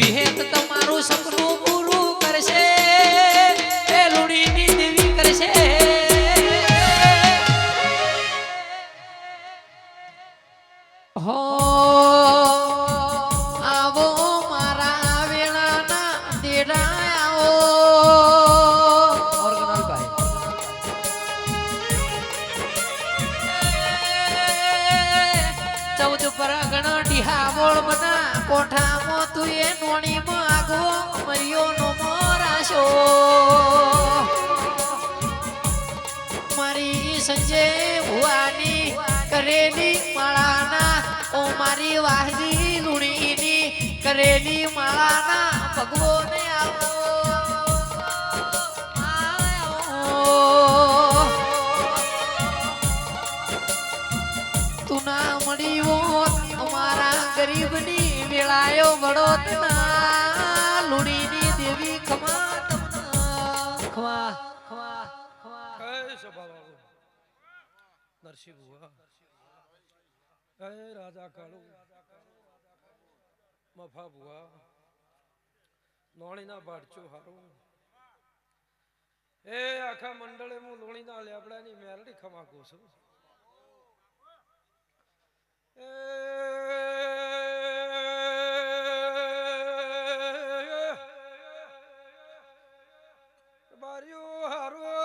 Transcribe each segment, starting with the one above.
વિહેત તમારું સપનું પૂરું કરશે એ લુણીની દેવી કરશે હો આવો મારા વેળાના દેડા આવો ઓર્ગનલ ભાઈ ચૌદ પરગણ ડીહા બોળ બના કોઠામાં તું એ નોણીમાં આગો મરિયો નો મોરાશો મારી સંજય ભુવાની કરેલી માળાના ઓ મારી વાહજી લુણીની કરેલી માળાના ભગવો ને આવો તું ના મળી હોત અમારા ગરીબની વેળાયો વડો ના લુણીની દેવી ખમા ખમા ખમા નરસિંહ ભુવા હે રાજા કાળુ મફા ભુવા લોણીના ભાડચો હારું એ આખા મંડળે હું લોણીના લેબડાની મેરડી ખમાકું છું એ બારીઓ હારું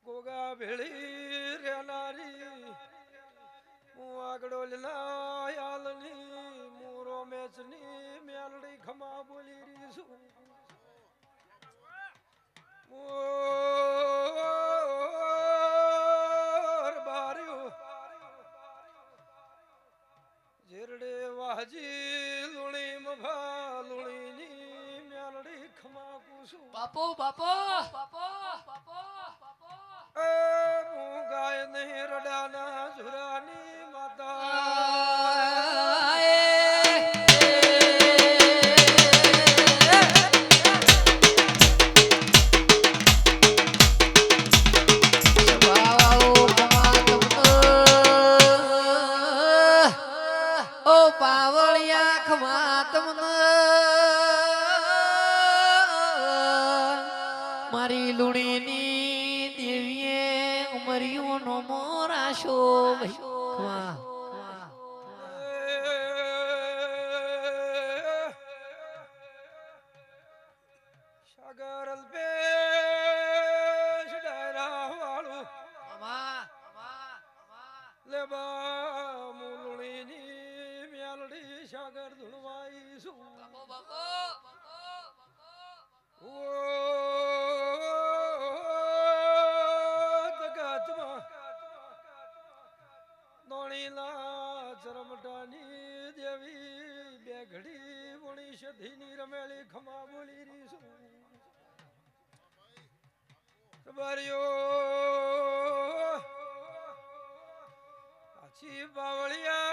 ગોગા ભેળી રેનારી હું આગળો લાયાલની મોરો મેચની મેલડી ખમા બોલી રહી છું મોર બાર્યો જેરડે વાહજી લુણી મભા લુણીની મેલડી ખમા કુસું બાપો બાપો બાપો બાપો હું ગાય નહીં રડાના ઝુરાની માતા ઓ પાવળિયા ખમા તમને મારી લુણીની દેવીએ ઉમરિયો નો મોરાશો ખમા સાગર અલ્પેશ ડાયરા વાળું લેબા મુલણીની મેલડી સાગર ધૂણવાઈ છું જગતમાં નોણીલા ચરમટાની દેવી બે ઘડી વણી સધીની રમેલી ખમા બોલી રહી છું આછી બાવળિયા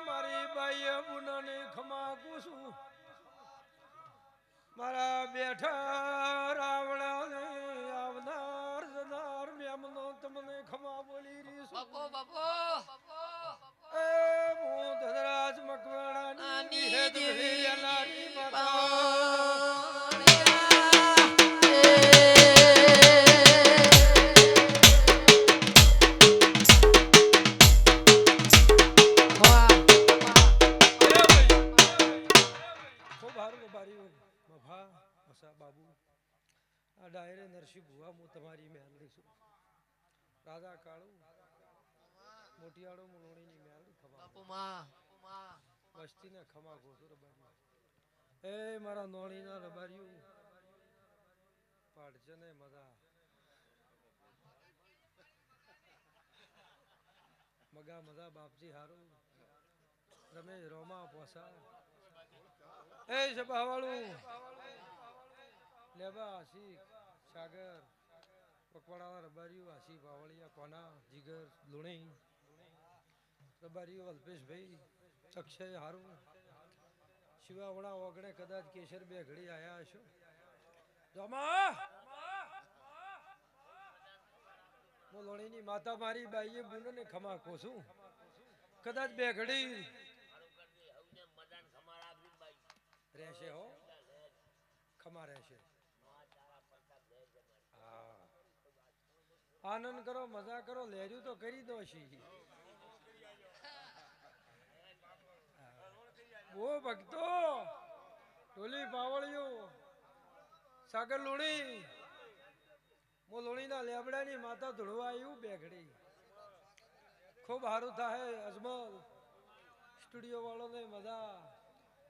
મારી બાઈ બુનાને ખમા કુસું મારા બેઠા રાવણાને આવનાર જનાર મેમનો તમને ખમા બોલી રહી છું બાપો બાપો એ હું ધનરાજ મકવાણાની દેવી અનારી માતા ડાયરે નરસિંહ ભુવા હું તમારી મેલડી છું રાજા કાળુ મોટિયાળો મુલોણીની મેલડી ખમા બાપુ માં વસ્તીને ખમા ગોસુ રબારી એ મારા નોણીના રબારીઓ પાડશે ને મજા મગા મજા બાપજી હારું રમેશ રોમા પોસા એ સભાવાળું લેબા આશિક સાગર પકવાડાના રબારીઓ આશી બાવળિયા કોના જીગર લુણી રબારીઓ અલ્પેશભાઈ અક્ષય હારું શિવાવડા ઓગણે કદાચ કેસર બે ઘડી આયા હશો જમા હું લોણીની માતા મારી બાઈએ બુનને ખમા કોસું કદાચ બે ઘડી રહેશે હો ખમા રહેશે હા આનંદ કરો મજા કરો લેજુ તો કરી દો છી ઓ ભક્તો ટોલી પાવળીઓ સાગર લુણી મો લુણીના લેબડાની માતા ધૂળવા આવ્યું બે ઘડી ખૂબ સારું થાય અજમલ સ્ટુડિયો વાળોને મજા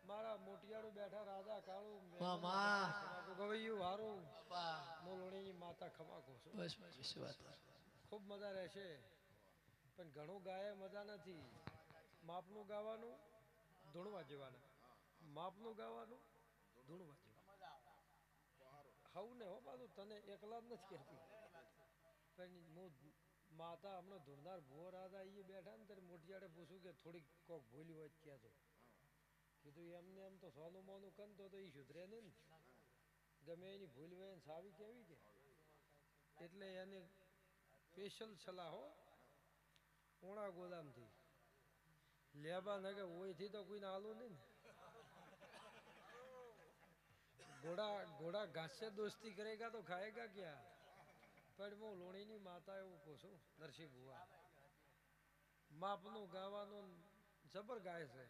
મારા મોટિયાળું બેઠા રાજા કાળું મામા ગવૈયું હારું બા મો લુણીની માતા ખમા કોશું બસ બસ વાત ખૂબ મજા રહેશે પણ ઘણું ગાય મજા નથી માપનું ગાવાનું ધૂણવા જેવાના માપનું ગાવાનું ધૂણવા જેવા હવ ને હો પાછું તને એકલા જ નથી કહેતી પણ હું માતા હમણાં ધૂળનાર ભૂવો રાજા એ બેઠા ને ત્યારે મોટિયાડે પૂછું કે થોડીક કોક ભૂલ્યું હોય કહેતો કીધું એમને એમ તો સોનું મોનું કનતો તો એ સુધરે ને ગમે એની ભૂલ હોય ને સાવી કેવી કે એટલે એને સ્પેશિયલ સલાહો ઓણા ગોદામથી લેબા નગે ઓયથી તો કોઈને આલું નહીં ને ઘોડા ઘાસ से दोस्ती करेगा तो खाएगा क्या પણ હું લોણીની માતા એવું કહું છું નરસિંહ ભુવા માપનું ગાવાનું જબર ગાય છે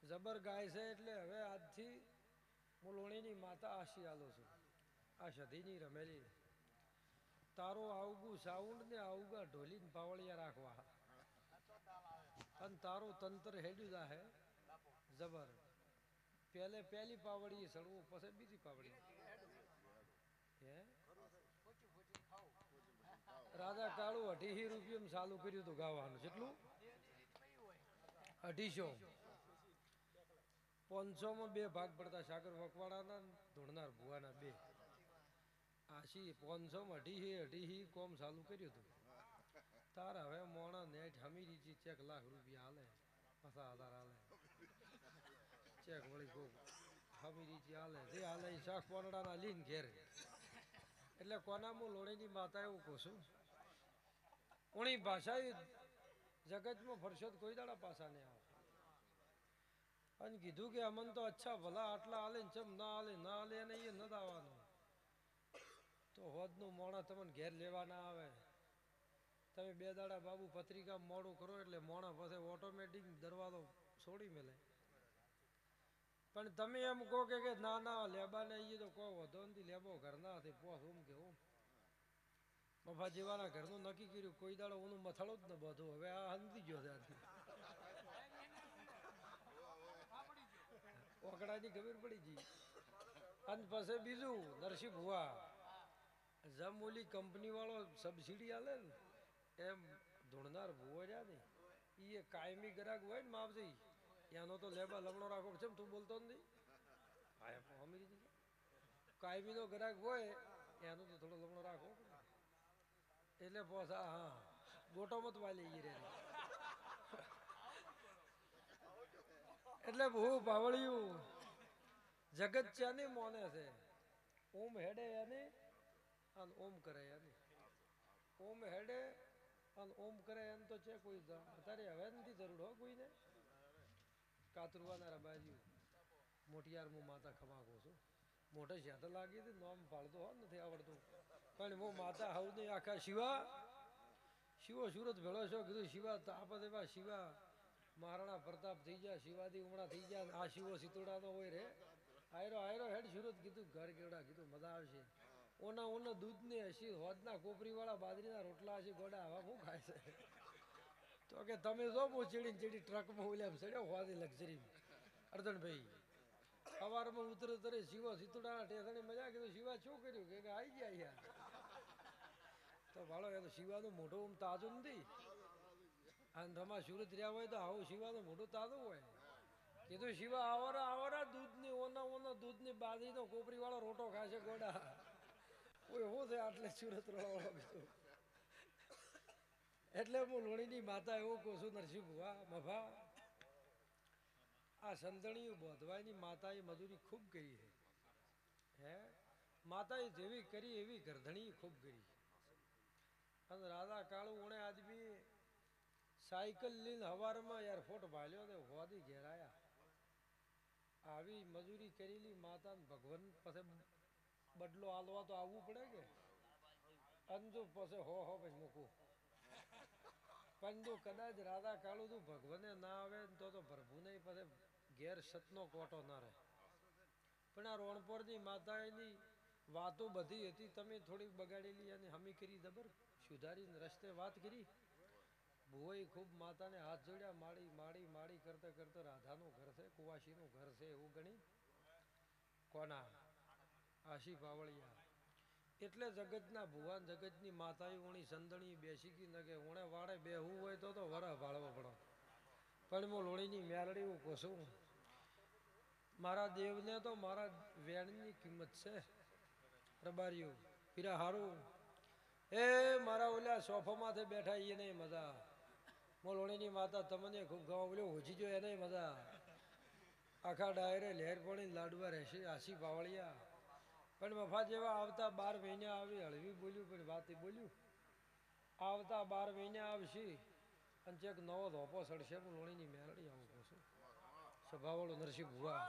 જબર ગાય છે એટલે હવે આજથી હું લોણીની માતા આશી આલો છું આ સધીની રમેલી તારો આવગું સાઉન્ડ ને આવગા ઢોલીને પાવળિયા રાખવા અને તારું તંત્ર હેડ્યું જાહે જબર પહેલી પાવડી સડવું પછી બીજી પાવડી હે રાજા કાળુ 250 રૂપિયા ચાલુ કર્યું હતું ગાવાનું કેટલું 250 500 માં બે ભાગ પડતા સાગર વકવાડાના ધોળનાર ભુવાના બે આશી 500 માં 250 કોમ ચાલુ કર્યું હતું તાર હવે મોણા નેટ હમીરી ચેક લાખ રૂપિયા હાલે 50,000 હાલે ચેક વળી ગો હમીરી હાલે જે હાલે શાક પોનડાના લીન ઘેર એટલે કોના હું લોણીની માતા એવું કહું છું ઓણી ભાષા જગતમાં ફરશો કોઈ દાડા પાછા નહીં આવે અને કીધું કે અમન તો અચ્છા ભલા આટલા હાલે ને ચમ ના હાલે એને એ ન દાવાનું તો હોદનું મોણા તમને ઘેર લેવા ના આવે તમે બે દાડા બાબુ પત્રિકા મોડું કરો એટલે મોણા પાસે ઓટોમેટિક દરવાજો છોડી મેલે પણ તમે એમ કહો કે ના ના લેબાને એ તો કહો વધો નથી લેબો ઘરના હતી પોસ ઓમ કે ઓમ મફા જેવાના ઘરનું નક્કી કર્યું કોઈ દાડો ઓનું મથાળું જ ન બધું હવે આ હંતી ગયો ત્યાંથી ઓકડાની ખબર પડી ગઈ અને પછી બીજું નરસિંહ ભુવા જમ ઓલી કંપની વાળો સબસિડી આલે ને એમ ધૂણનાર ભુવો રહ્યા ને એ કાયમી ગ્રાહક હોય ને માપજી એનો તો લેબા લમણો રાખો છે તું બોલતો નથી કાયમી નો ગ્રાહક હોય એનો તો થોડો લમણો રાખો એટલે પોસા હા ગોટો મત વાલી રે એટલે બહુ પાવળિયું જગત ચાની મોને છે ઓમ હેડે એની અને ઓમ કરે એની ઓમ હેડે અને ઓમ કરે એમ તો છે કોઈ અત્યારે હવે નથી જરૂર હો કોઈને કાતરવાના રબાજી મોટિયાર હું માતા ખમાકો છું મોઢે જ્યાં લાગી હતી નોમ પાડતો હો નથી આવડતું પણ હું માતા હવ નહીં આખા શિવો સુરત ભેળો છો કીધું શિવા તાપ દેવા શિવા મહારાણા પ્રતાપ થઈ ગયા શિવાજી ઉમરા થઈ ગયા આ શિવો સિતોડા તો હોય રે આયરો હેડ સુરત કીધું ઘર કેવડા કીધું મજા આવશે ઓના દૂધ ને હસી હોદના કોપરી વાળા બાજરીના રોટલા હસી ગોડા હવા શું ખાય છે તો કે તમે જો બહુ ચીડી ટ્રકમાં ઓલ્યા ચડ્યો હોદી લક્ઝરી અર્જણભાઈ સવારમાં ઉતરે શિવો સિતોડાના ટેસણી મજા કીધું શિવા શું કર્યું કે આવી ગયા યાર તો ભાડો એ તો શિવાનું મોઢું આમ તાજું નથી અને તમારે સુરત રહ્યા હોય તો આવું શિવાનું મોઢું તાજું હોય કીધું શિવા આવરા દૂધની ઓનો દૂધની બાદરીનો કોપરી વાળો રોટો ખાશે ગોડા. કોઈ હું છે આટલે સુરત રોળો બીજું. એટલે હું લોણીની માતા એવું કહું છું નરસિંહ ભુવા મફા આ સંતણીયું બોધવાની માતાએ મજૂરી ખૂબ કરી છે. હે માતાએ જેવી કરી એવી ગરધણી ખૂબ કરી. અને રાધા કાળુ ઉણે આદમી સાયકલ લઈને હવારમાં એરફોર્ટ ભાલ્યો ને હોદી ઘેરાયા. આવી મજૂરી કરેલી માતા ભગવાન પછી બદલો આલવા તો આવવું પડે કે અંજુ પછી હો પછી મૂકું. પણ જો કદાચ રાધા કાળુ તું ભગવાને ના આવે તો પ્રભુ ને પછી ઘેર સતનો કોટો ના રહે. પણ આ રોણપોરની માતાની વાતો બધી હતી તમે થોડીક બગાડેલી અને હમી કરી દબર સુધારીને રસ્તે વાત કરી. ભુવોએ ખૂબ માતાને હાથ જોડ્યા માડી માડી માડી કરતા કરતા રાધાનું ઘર છે કુવાસીનું ઘર છે એવું ગણી. કોના આશી પાવળિયા એટલે જગતના ભુવાન જગતની માતાએ ઓણી સંદણી બેસી ગઈ ને કે ઓણે વાળે બેહવું હોય તો વરા ભાળવો પડો. પણ હું લોણીની મેલડી હું કોશું મારા દેવને તો મારા વેણની કિંમત છે. પ્રબારીઓ પીરા હારું એ મારા ઓલા સોફામાંથી બેઠા એ નહીં મજા. લોણીની માતા તમને ખૂબ ગાવા બોલ્યો હોજી જો એને મજા. આખા ડાયરે લહેર પડી લાડવા રહેશે આશી પાવળિયા. પણ મફા જેવા આવતા 12 મહિને આવી હળવી બોલ્યું પણ વાત બોલ્યું. આવતા 12 મહિને આવશે અને ચેક નવો ધોપો સડશે. હું લોણીની મેલડી આવું કહું છું. સ્વભાવવાળો નરસિંહ ભુવા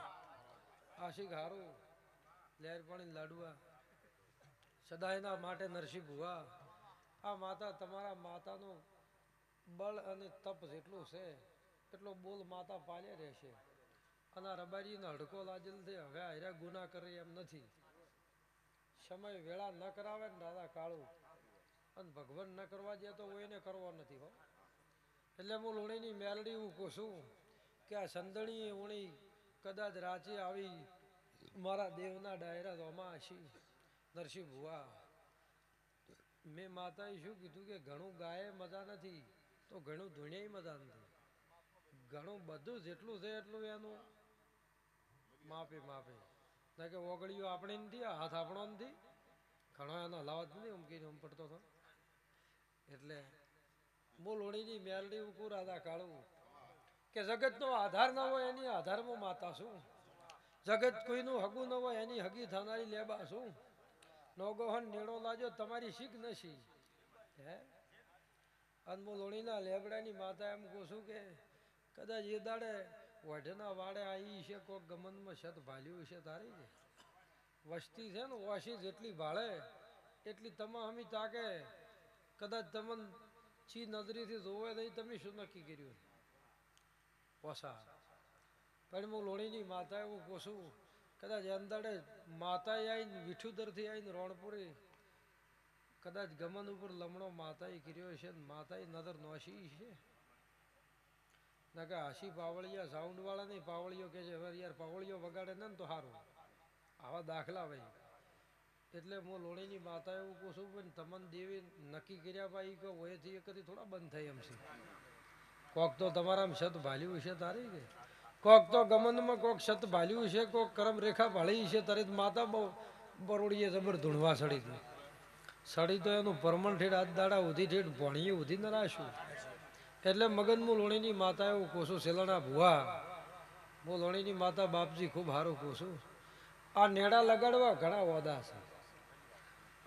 આશિક હારું લહેર પાણી લાડવા સદાયના માટે નરસિંહ ભુવા. આ માતા તમારા માતાનું બળ અને તપ જેટલું છે એટલો બોલ માતા પાલે રહેશે. અને રબારીનો હડકો લાજેલ છે હવે હાર્યા ગુના કરે એમ નથી. સમય વેળા ન કરાવે ને દાદા કાળું અને ભગવાન ન કરવા દે તો એને કરવો નથી હો. એટલે હું લોણીની મેલડી હું કહું છું કે આ સંદણી ઓણી કદાચ રાચી આવી મારા દેવના ડાયરા રોમાં હશી. નરસિંહ ભુવા મેં માતાએ શું કીધું કે ઘણું ગાય મજા નથી તો ઘણું ધૂણ્યાય મજા નથી. ઘણું બધું જેટલું છે એટલું એનું માપે માપે ના કે ઓગળીઓ આપણે નથી હાથ આપણો નથી ઘણો એનો હલાવત નથી ઉમકીને ઉમ પડતો હતો. એટલે હું લોણીની મેલડી ઉકું રાધા કાળું કે જગતનો આધાર ન હોય એની આધારમાં માતા છું. જગત કોઈનું હગું ન હોય એની હગી થનારી લેબા છું. નોગોહન નેડો લાજો તમારી શીખ નશી. હે અને હું લોણીના લેબડાની માતા એમ કહું છું કે કદાચ એ દાડે વઢના વાડે આવી છે કોઈક ગમનમાં શત ભાલ્યું છે તારી કે વસ્તી છે ને ઓછી જેટલી ભાળે એટલી તમા હમી તાકે કદાચ તમને ચી નજરીથી જોવે નહીં તમે શું નક્કી કર્યું પોસા. પણ હું લોણીની માતા એવું કહું છું કદાચ અંદાડે માતાએ આવીને વિઠુદરથી આવીને રોણપુરી કદાચ ગમન ઉપર લમણો માતાએ કર્યો છે માતાએ નજર નોશી છે. ના કે હાસી પાવળિયા સાઉન્ડ વાળા નહીં પાવળીઓ કે છે હવે યાર પાવળીઓ વગાડે ને તો સારું આવા દાખલા ભાઈ. એટલે હું લોણીની માતા એવું કહું છું પણ તમને દેવી નક્કી કર્યા ભાઈ કે ઓએથી એ કદી થોડા બંધ થાય એમ છે. કોક તો તમારા શત ભાલ્યું છે તારી કે કોક તો ગમનમાં કોક શત ભાલ્યું છે કોક કરમ રેખા ભાળી છે તારી માતા બહુ બરોડીએ જબર ધૂણવા સડી હતી. સડી તો એનું પરમણ ઠેઠ હાથ દાડા ઉધી ઠેઠ ભણીએ ઉધી ન રાશું. એટલે મગનમું લોણીની માતા એવું કહું છું સેલાણા ભુવા હું લોણીની માતા બાપજી ખૂબ સારું કહું છું. આ નેડા લગાડવા ઘણા ઓદા છે.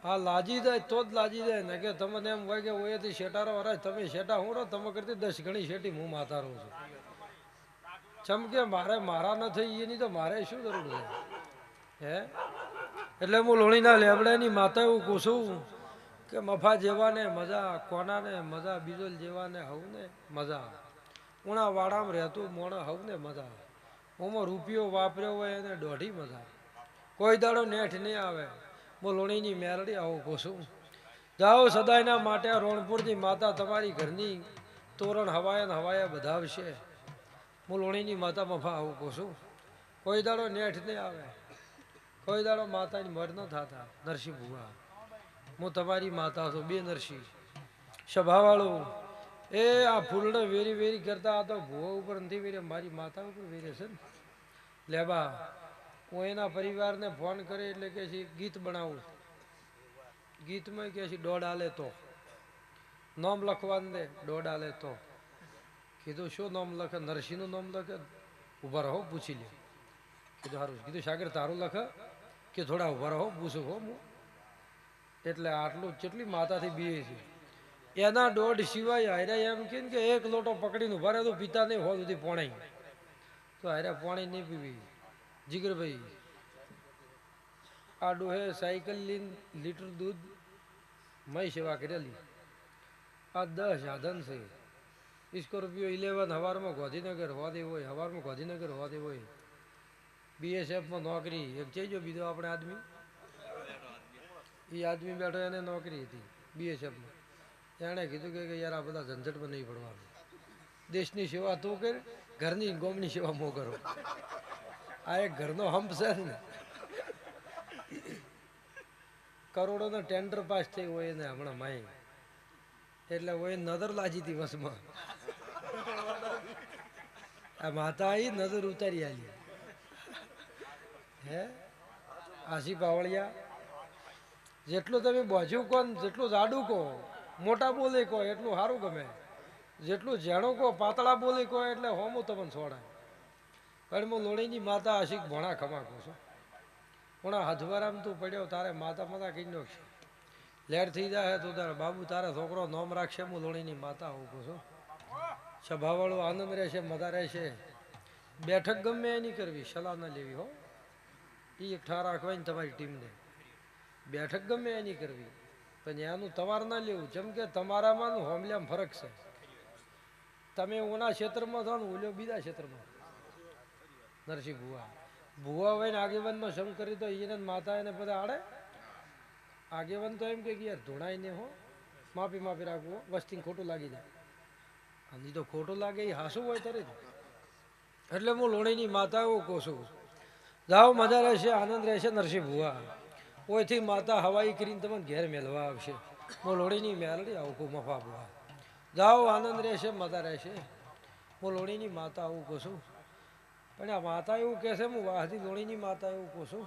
આ લાજી જાય તો જ લાજી જાય ને કે તમને એમ હોય કે ઓએથી શેટારો હરાજ તમે શેટા હું રહો તમે કરતી 10 ગણી શેટી હું માતા રહું છું. ચમકે મારે મારા ન થઈ એની તો મારે શું જરૂર છે. હે એટલે હું લોણીના લેબડાની માતા એવું કહું છું કે મફા જેવાને મજા કોનાને મજા બીજોલ જેવાને હવને મજા ઉણા વાડામાં રહેતું મોણા હવને મજા. ઓમાં રૂપિયો વાપર્યો હોય એને દોઢી મજા. કોઈ દાડો નેઠ નહીં આવે. હું લોણીની મેલડી આવું કહું છું. જાઓ સદાયના માટે રોણપુરની માતા તમારી ઘરની તોરણ હવાયા બધાવશે. હું લોણીની માતા મફા આવું કહું છું. કોઈ દાડો નેઠ નહીં આવે. કોઈ દાડો માતાની મર ન થતા. નરસિંહ ભુવા હું તમારી માતા છું બે નરસિંહ સ્વભાવવાળું એ આ ફૂલડે વેરી વેરી કરતા આ તો ભૂવા ઉપર નથી વેરે, મારી માતા ઉપર વેરે છે ને. લેબા હું એના પરિવારને ફોન કરે એટલે કે છે ગીત બનાવું. ગીતમાં કે છે દોડ આલે તો નામ લખવાનું દે, દોડ આલે તો. કીધું શું નામ લખે? નરસિંહનું નામ લખે. ઉભા રહો પૂછી લે. કીધું સારું. કીધું સાગર તારું લખે કે થોડા ઉભા રહો પૂછું હો હું. એટલે આટલું કેટલી માતાથી બીએ છે. એના દોઢ સિવાય હાર્યા એમ કે એક લોટો પકડીને ઉભા રહે તો પિતા નહીં હોય સુધી પોણાઈ તો હાર્યા પાણી નહીં પીવી. જીગરભાઈ આ ડોહે સાયકલ લઈને લીટર દૂધ મય સેવા કરેલી. આ 10 સાધન છે. સ્કોર્પિયો 11 હવારમાં ગાંધીનગર હોદે હોય, હવારમાં ગાંધીનગર હોદે હોય. બીએસએફમાં નોકરી. એક જઈજો બીજો આપણે આદમી, એ આદમી બેઠો એને નોકરી હતી બીએસએફમાં. એણે કીધું કે યાર આ બધા ઝંઝટમાં નહીં પડવાનું, દેશની સેવા તું કર, ઘરની ગોમની સેવા મો કરો. આ એક ઘરનો હંપ છે ને. કરોડોનો ટેન્ડર પાસ થઈ હોય એને હમણાં માય, એટલે હોય નજર લાજી હતી વસમાં. આ માતા આવી નજર ઉતારી આલી. હે આશી પાવળિયા જેટલું તમે બોજ્યું કહો ને જેટલું જાડું કહો, મોટા બોલે કહો એટલું સારું ગમે. જેટલું ઝેણું કહો, પાતળા બોલે કહો એટલે હોમું તમને છોડાય. પણ હું લોણીની માતા આશિક ભણા ખમા કહું છું. પણ હથવારામ તું પડ્યો તારે માતા માતા કઈ નાખશે. લેટ થઈ જાય તો તારે બાબુ તારા છોકરો નોમ રાખશે. હું લોણીની માતા હું કહું છું. સભાવાળો આનંદ રહેશે, મજા રહેશે. બેઠક ગમે એની કરવી, સલાહ ન લેવી હો. એ એકઠા રાખવાની તમારી ટીમને. બેઠક ગમે એની કરવી પણ એનું તમારે ના લેવું. જેમ કે તમારામાં હોમલામાં ફરક છે. તમે ઓના ક્ષેત્રમાં છો ને ઓલ્યો બીજા ક્ષેત્રમાં. નરસિંહ ભુવા હોય ને આગેવાનમાં સંગ કરી તો એને માતા એને બધા આડે. આગેવાન તો એમ કે યાર ધોણાય ને હો, માફી માફી રાખવું, વસ્તી ખોટું લાગી જાય. અને તો ખોટું લાગે એ હાસું હોય તરે. એટલે હું લોણીની માતા એવું કહું છું. જાઓ મજા રહેશે, આનંદ રહેશે. નરસિંહ ભુવા ઓયથી માતા હવાઈ કરીને તમને ઘેર મેળવા આવશે. હું લોણીની મેલડી આવું કહું મફા ભુવા. જાઓ આનંદ રહેશે, મજા રહેશે. હું લોણીની માતા આવું કહું છું. પણ આ માતા એવું કહે છે હું વાહથી લોણીની માતા એવું કહું છું.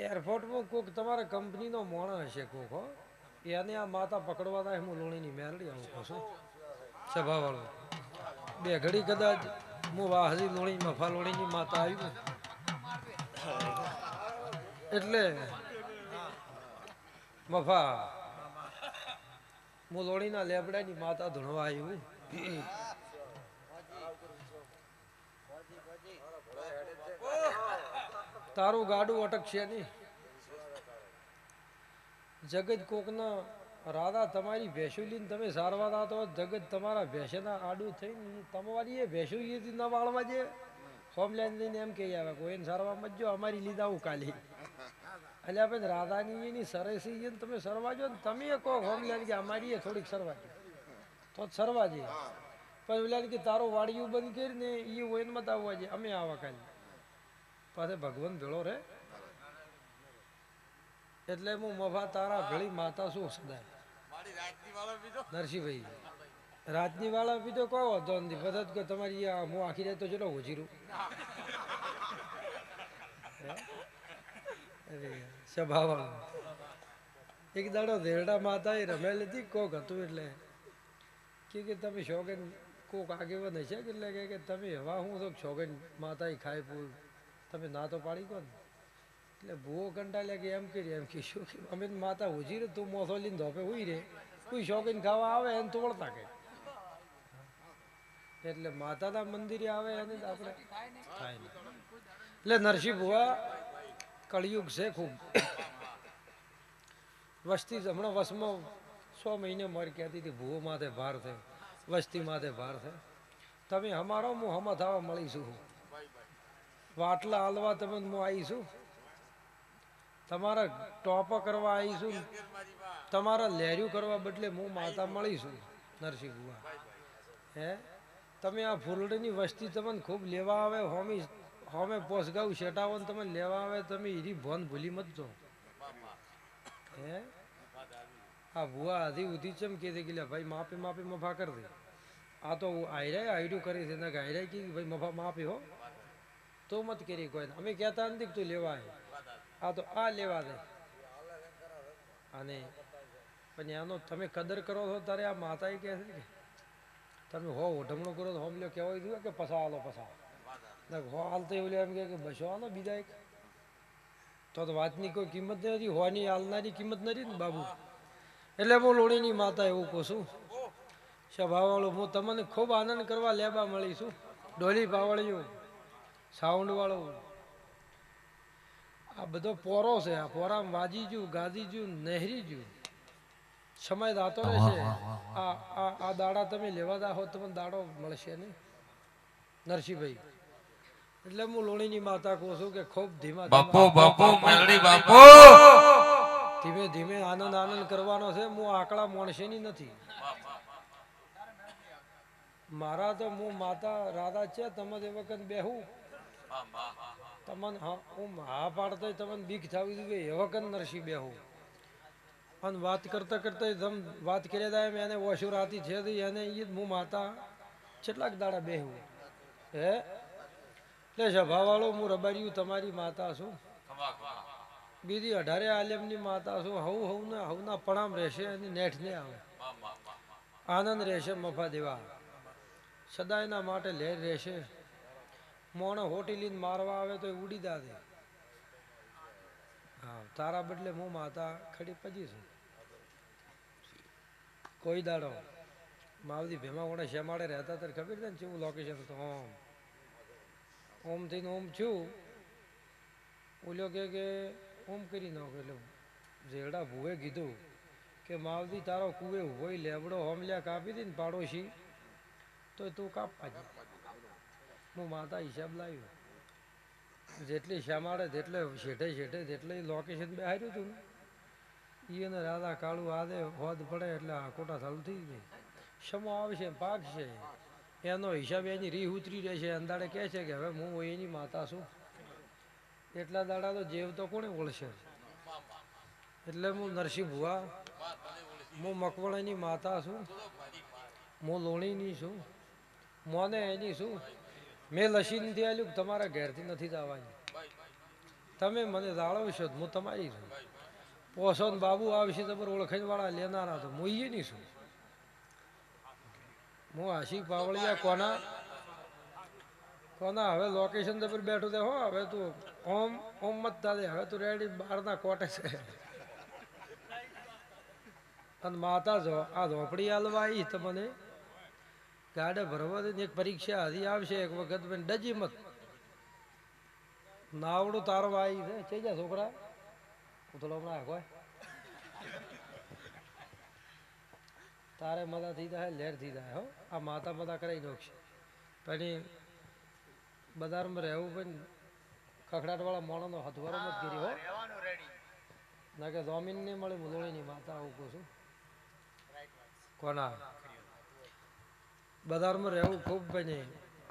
એરપોર્ટમાં કોઈક તમારા કંપનીનો મોણસ હશે કોક હો, એને આ માતા પકડવા થાય. હું લોણીની મેલડી આવું કહું છું. સભાવાળો બે ઘડી કદાચ હું વાહથી લોણી મફા લોણીની માતા આવ્યું એટલે મફા હું લોણીના લેબડાની માતા ધૂણવા આવ્યું. તારું ગાડું અટકશે નહીં. જગત કોકના રાધા તમારી ભેંસું લઈને તમે સારવા તો જગત તમારા ભેંસના આડું થઈને તમારી એ ભેંસું ન વાળવા જે હોમલેન્ડ લઈને એમ કહી આવે કોઈને સારવા મજો અમારી લીધા હું કાલી. એટલે આપણે રાધાની એની સરસી ને તમે સરવા જો ને તમે કહો હોમલેન્ડ કે અમારી એ થોડીક સરવા દે તો સરવા જઈએ. પણ ઓલા કે તારો વાડિયું બંધ કરીને એ હોય મત આવવા જોઈએ અમે આવા કાલી પાસે ભગવાન ભેળો રે. એટલે હું મફા તારા ભેળી માતા શું સદાય. નરસિંહભાઈ રાજની વાળા પીધો કહો હતો નથી બધા કે તમારી હું આખી રાત તો ચલો હોજીરું. સભાવાળો એક દાડો ધેરડા માતા એ રમેલી હતી કોક હતું એટલે કે તમે શોખન કોક આગેવાન હશે કે એટલે કે તમે હવા હું તો શોખન માતા એ ખાય પૂર તમે ના તો પાડી કહો ને. એટલે ભૂવો કંટાળ્યા કે એમ કરી એમ કહીશું કે અમે માતા હોજી રે તું મોસો લઈને ધોપે હોઈ રે કોઈ શોખીન ખાવા આવે એને તો વળતા કે. એટલે માતાના મંદિરે આવે એને આપણે થાય ને. એટલે નરસિંહ ભુવા કળિયુગ છે ખૂબ. વસ્તી હમણાં વસમાં 100 મહિને મારી કહેતી હતી ભૂવો માથે ભાર થયો, વસ્તી માથે ભાર થયો. તમે અમારો હું હમા થવા મળીશું. વાટલા હાલવા તમે હું આવીશું, તમારા ટોપો કરવા આવીશું, તમારા લહેર્યું કરવા બદલે હું માતા મળીશું. નરસિંહ ભુવા હે તમે આ ફૂલડીની વસ્તી તમને ખૂબ લેવા આવે હોમી હોમે પોસગાવ શેટાવો ને તમે લેવા આવે તમે હીરી ભોન ભૂલી મત જો. હે આ ભુવા આધી ઉધી ચમ કે કે લે ભાઈ માપે માપે મફા કર દે આ તો આયરા આયડું કરે છે ને આયરા કે ભાઈ મફા માપે હો તો મત કરી કોઈ અમે કહેતા નથી કે તું લેવા આય. આ તો આ લેવા દે અને પણ એનો તમે કદર કરો છો તારે આ માતા કહે છે કે તમે હો ઓઢમણો કરો તો હોમ લ્યો કહેવાય દઉં કે પસા હાલો પસા હો હાલતો એવું એમ કે બસો હાલો બીજા એક તો વાતની કોઈ કિંમત નથી હોની હાલનારી કિંમત નથી ને બાબુ. એટલે હું લોણીની માતા એવું કહું છું સ્વભાવવાળું હું તમને ખૂબ આનંદ કરવા લેબા મળીશું ડોલી પાવળિયું સાઉન્ડવાળો આ બધો પોરો છે આ પોરામાં વાજી જ્યું ગાજી જ્યું નહેરી જ્યું સમય દાતો રહેશે. આ દાડા તમે લેવા દા હો તમને દાડો મળશે ને નરસિંહભાઈ. એટલે હું લોણીની માતા કહું છું કે ખૂબ ધીમા ધીમે ધીમે આનંદ આનંદ કરવાનો છે. હું આકડા મોણશેની નથી મારા તો હું માતા રાધા છે તમે એ વખત બેહું તમને હું હા પાડતો તમને બીક થવી જોઈએ એ વખત નરસિંહ બેહું અને વાત કરતા કરતા તમ વાત કર્યા હતા એમ એને ઓછું રાતી છે એને એ હું માતા કેટલાક દાડા બેહું હે એટલે સ્વભાવવાળો હું રબાર્યું તમારી માતા છું બીજી 18 આલમની માતા છું. હવના પણામ રહેશે અને નેઠ ને આવે આનંદ રહેશે મફા દેવા સદાયના માટે લહેર રહેશે. મોણો હોટી લઈને મારવા આવે તો ઉડી દા દે. હા તારા બદલે હું માતા ખડી પજી છું. કોઈ દાડો માવદી ભેમા ઓણે શેમાડે રહેતા ત્યારે ખબર છે ને કેવું લોકેશન તો ઓમ થઈને ઓમ છું ઓલ્યો કે ઓમ કરી નાખો. એટલે જેડા ભૂએ કીધું કે માવદી તારો કુએ હોય લેબડો હોમલ્યા કાપી દે ને પાડોશી તો તું કાપવા જ. હું માતા હિસાબ લાવ્યો જેટલી શ્યામાડે તેટલે શેઠે શેઠે જેટલે લોકેશન બેહાર્યું હતું ને એને રાધા કાળું આદે હોદ પડે એટલે કોટા ચાલુ થઈ જાય. સમો આવશે પાકશે એનો હિસાબ એની રીહ ઉતરી રહેશે. અંદાડે કહે છે કે હવે હું એની માતા છું. એટલા દાડા તો જેવ તો કોને ઓળશે. એટલે હું નરસિંહ ભુવા હું મકવાણાની માતા છું. હું લોણીની છું મોને એની છું. મેં લસી નથી આલ્યું તમારા ઘેરથી નથી જવાની. તમે મને જાળવશો હું તમારી છું. પોસો ને બાબુ આવશે તો ઓળખાણ વાળા લેનારા તો હું એ નહીં છું. હું આશી પાવળિયા કોના હવે લોકેશન પર બેઠો દે હો હવે તું ઓમ મત દાદે હવે તું રેડી બહારના કોટે છે. અને માતા જો આ ઝોપડી હાલવા આવી તમને ગાડે ભરવા દે એક પરીક્ષા હજી આવશે એક વખત ડજી મત નાવડું તારવા આવી છે. છે જા છોકરા ઉથલો હમણાં કોઈ તારે મદા થઈ જાય લહેર થઈ જાય હો. આ માતા મદા કરાવી નાખશે પણ બજારમાં રહેવું પણ ખખડાટવાળા મોણાનો હથવારો મત કરી હો ના કે જમીન નહીં મળે મુલોણીની માતા આવું કહું છું. કોના બજારમાં રહેવું ખૂબ બને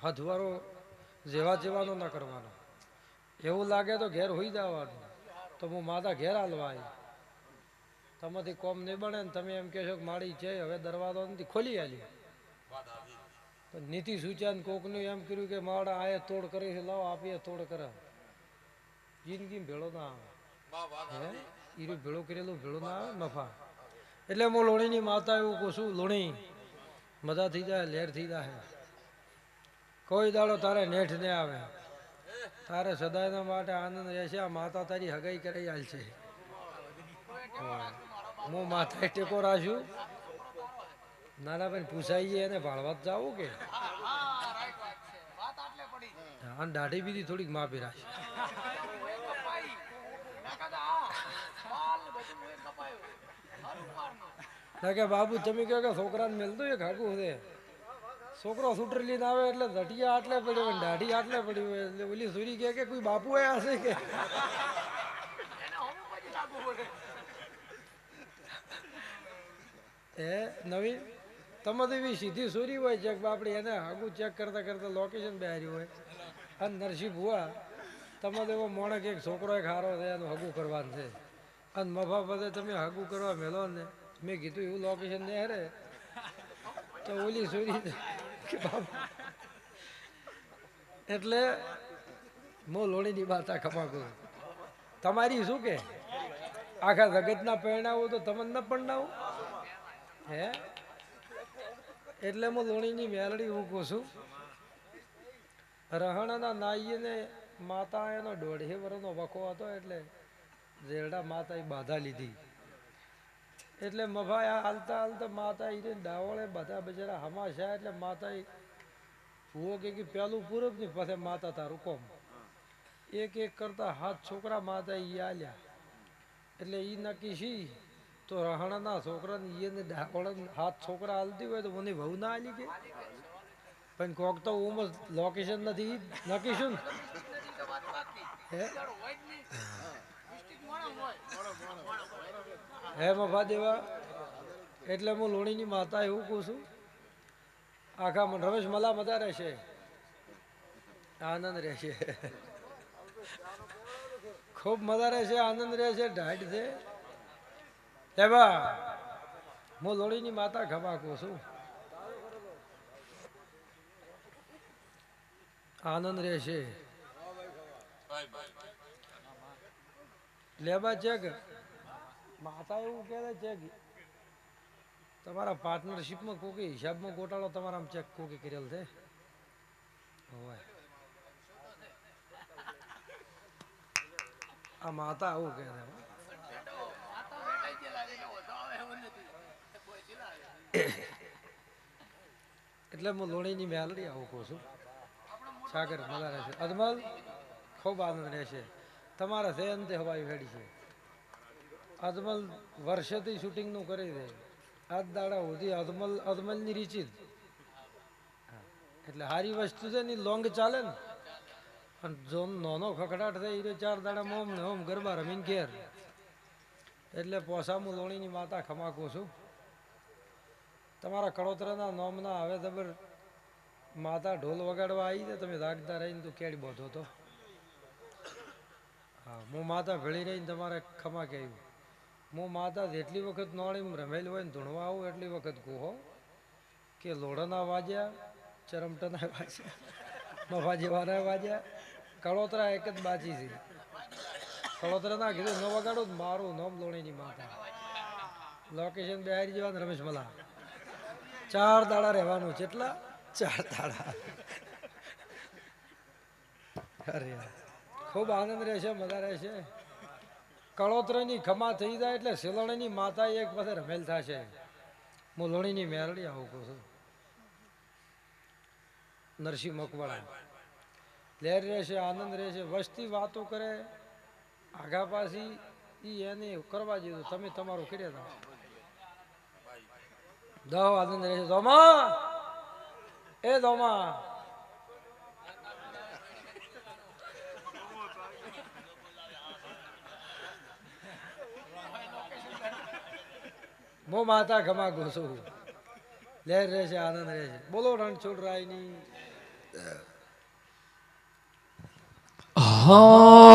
હથવારો જેવાનો ના કરવાનો. એવું લાગે તો ઘેર હોઈ જવાનું તો હું માતા ઘેર હાલવા આવી. તમાથી કોમ નહીં બને ને તમે એમ કહેશો કે મારી છે હવે દરવાજો નથી ખોલી આલી તો નીતિ સૂચન કોકનું એમ કર્યું કે મારા આએ તોડ કરે છે લાવો આપીએ તોડ કરે જિંદગી ભેળો ના આવે હે ઈરું ભેળો કરેલું ભેળો ના આવે મફા. એટલે હું લોણીની માતા એવું કહું છું લોણી મજા થઈ જાય લહેર થઈ જાય. કોઈ દાડો તારે નેઠ ને આવે તારે સદાયના માટે આનંદ રહેશે. આ માતા તારી હગાઈ કરી આલ છે. હું માથાએ ટેકો રાખ્યું નાના ભાઈ પૂછાઈએ એને ભાળવા જાવું કે અને દાઢી બીજી થોડીક માપી રાખી. ના કે બાબુ તમે કહો કે છોકરાને મેલતું એક હાકું છે છોકરો સૂટર લઈને આવે એટલે ધટિયા આટલે પડ્યો હોય દાઢી આટલે પડી હોય એટલે ઓલી સુરી કે કોઈ બાપુ આયા હશે કે એ નવીન તમે તો એવી સીધી સોરી હોય ચેક બાપડી એને હાગું ચેક કરતા કરતા લોકેશન બેહાર્યું હોય અને નરસિંહ ભુવા તમે તો એવો મોણે કે છોકરો એક હારો છે એનું હગું કરવાનું છે અને મફા બધે તમે હગું કરવા મેલો ને મેં કીધું એવું લોકેશન ને હેરે તો ઓલી સોરી કે બાબા એટલે હું લોણીની માતા ખમાકું તમારી શું કે આખા જગતના પરણાવો તો તમને ન પરણાવું હે એટલે હું લોણીની મેલડી મૂકું છું રહણાના નાઈને માતા એનો 1.5 વર્ષનો વખો હતો એટલે જેરડા માતાએ બાધા લીધી એટલે મભાઈ હાલતા હાલતા માતા ઈને ડાવળે બધા બજારા હમાશા એટલે માતા ભૂવો કે પેલું પૂરું ને પછી માતા તારું કોમ એક એક કરતા 7 છોકરા માતા ઈ આલ્યા એટલે ઈ નક્કી છી તો રહણાના છોકરાને ઈને ડાવળે 7 છોકરા હાલતી હોય તો મને વહુ ના આલી કે પણ કોક તો ઓમ લોકેશન નથી નક્કી શું હે મફા દેવા એટલે હું લોણીની માતા એવું કહું છું આખા રમેશ મલા મજા રહેશે આનંદ રહેશે ખૂબ મજા રહેશે આનંદ રહેશે ઢાઢ છે એવા હું લોણીની માતા ખભા કહું છું આનંદ રહેશે લેબા ચેક માતા એવું કહે છે કે તમારા પાર્ટનરશિપમાં કોકે હિસાબમાં ગોટાળો તમારા આમ ચેક કોકે કરેલ છે હોય આ માતા આવું કહે છે એટલે હું લોણીની મેલડી આવું કહું છું સાગર મજા રહેશે અજમલ ખૂબ આનંદ રહેશે તમારા છે અંતે હવાઈ વેડી છે અજમલ વર્ષેથી શૂટિંગનું કરી દે આજ દાડા સુધી અજમલની રીચી એટલે સારી વસ્તુ છે ને લોંગ ચાલે ને અને જો નાનો ખખડાટ થાય એ 4 દાડા મોમ ને હોમ ગરબા રમીને ઘેર એટલે પોસામું લોણીની માતા ખમાકું છું તમારા કડોતરાના નોમના હવે જબર માતા ઢોલ વગાડવા આવી છે તમે જાગતા રહીને તું કેડી બોધો તો હા હું માતા ભેળી રહીને તમારે ખમા કે આવ્યું હું માતા જેટલી વખત નોળી રમેલી હોય ને ધૂણવા આવું એટલી વખત કહો કે લોઢાના વાજ્યા ચરમટાના વાજ્યા મફા જેવાના વાજ્યા કળોતરા એક જ બાજી છે કળોતરા ના કીધું ન વગાડો મારું નોમ લોણીની માતા લોકેશન બહારી જવાનું રમેશ મલા 4 દાડા રહેવાનું કેટલા 4 દાડા અરે ખૂબ આનંદ રહેશે મજા રહેશે કળોતરાની ખમા થઈ જાય એટલે સિલોણીની માતા એક પાસે રમેલ થશે હું લોણીની મેરડી આવું કહું છું નરસિંહ મકવાણા લહેર રહેશે આનંદ રહેશે વસ્તી વાતો કરે આગા પાછી ઈ એને કરવા જેવું તમે તમારું કર્યા હતા દહ આનંદ રહેશે દોમા એ દોમા મો માતા ખમા ઘોસું લહેર રહેશે આનંદ રહેશે બોલો રણછોડ રાયની હા